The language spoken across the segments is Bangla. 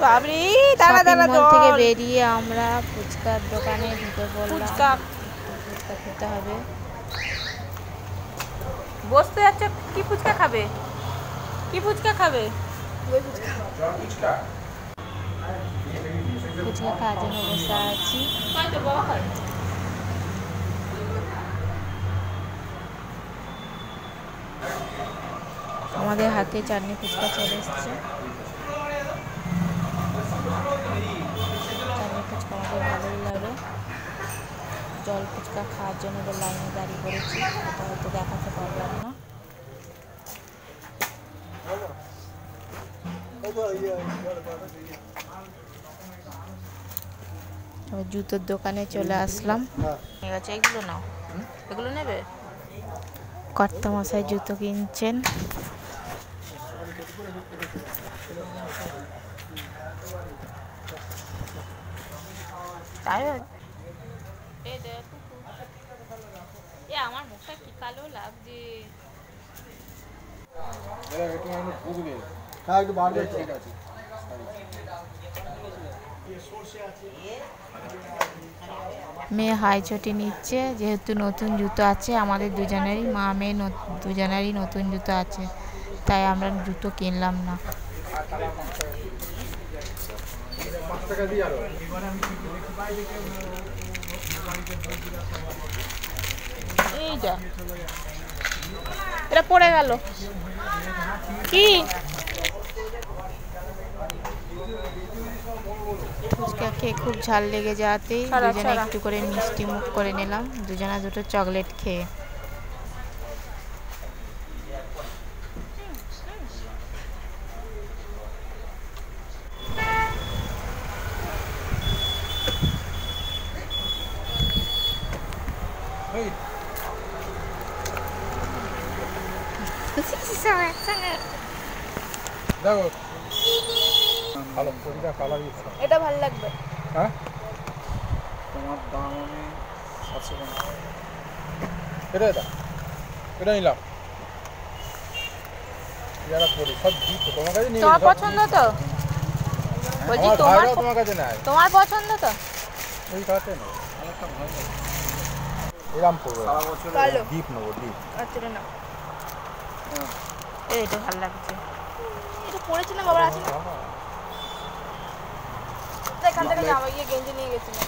বাবরে দাঁড়া দাঁড়া মল থেকে বেরিয়ে আমরা ফুচকার দোকানে ঢুকে পড়লাম। ফুচকা খেতে হবে। বসতে যাচ্ছে। কি ফুচকা খাবে? কি ফুচকা খাবে? ফুচকা খাওয়ার জন্য বসে আছি। আমাদের হাতে চাটনি ফুচকা চলে এসছে। চাটনি ফুচকা আমাদের ভালোই লাগে। জল ফুচকা খাওয়ার জন্য লাইনে দাঁড়িয়ে পড়েছি, এটা হয়তো দেখাতে পারলাম না। জুতোর দোকানে চলে আসলাম। ঠিক আছে, এগুলো নাও। এগুলো নেবে? কর্তা মশাই জুতো কিনছেন। তাই আমার মুখটা কি কালো লাগছে। মেয়ে হাই চটি নিচ্ছে, যেহেতু নতুন জুতো আছে আমাদের দুজনেরই, মা মেয়ে দুজনেরই নতুন জুতো আছে, তাই আমরা জুতো কিনলাম না। এইটা এটা পড়ে গেল কি? ফুচকা খেয়ে খুব ঝাল লেগে যাওয়াতেই দুজনে একটু করে মিষ্টি মুখ করে নিলাম, দুজনা দুটো চকলেট খেয়ে। এটা ভালো লাগবে। হ্যাঁ, তোমার দাম আমি 750। এটা নিলাম। যারা পড়ি সব দিত তোমার কাছে নিয়ে। তোমার পছন্দ তো? বলছি তোমার কাছে নাই। তোমার পছন্দ তো? ওই কাছে না, আমারটা ভালো লাগে। এরকম পড়বে সারা বছর ডিপ নেবো, ডিপ। আচ্ছা না, এইটা ভালো লাগছে। এটা পড়েছিল বাবার আছে না? এখান থেকে জামা গেঞ্জি নিয়ে গেছিলাম।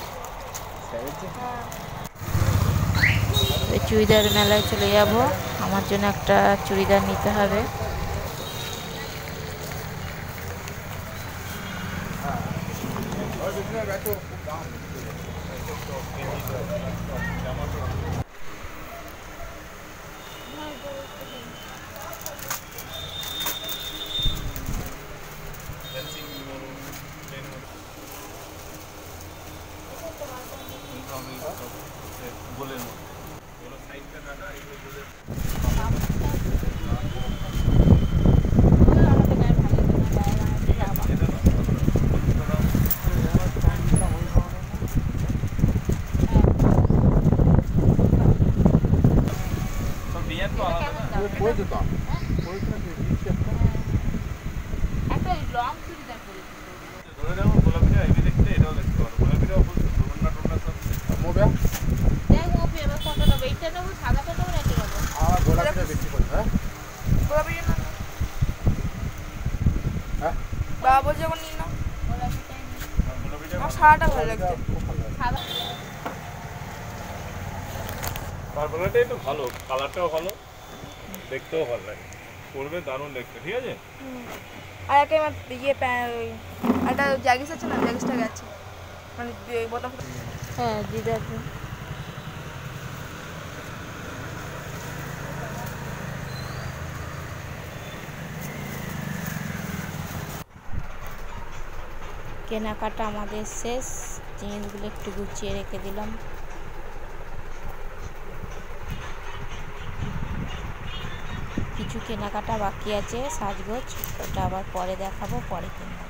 চুড়িদার মেলায় চলে যাব, আমার জন্য একটা চুড়িদার নিতে হবে। সারাটা ভালো লাগছে। পার্পলটা একটু ভালো, কালারটাও ভালো, দেখতেও ভালো লাগে, পরবে দারুণ দেখতে। ঠিক আছে। আর একটা আমার একটা জ্যাগিস আছে না, জ্যাগিসটা গেছে মানে বোতাম। হ্যাঁ দিদা, কেনাকাটা আমাদের শেষ, জিনিসগুলো একটু গুছিয়ে রেখে দিলাম। কিছু কেনাকাটা বাকি আছে, সাজগোজ, ওটা আবার পরে দেখাবো, পরে কিনবো।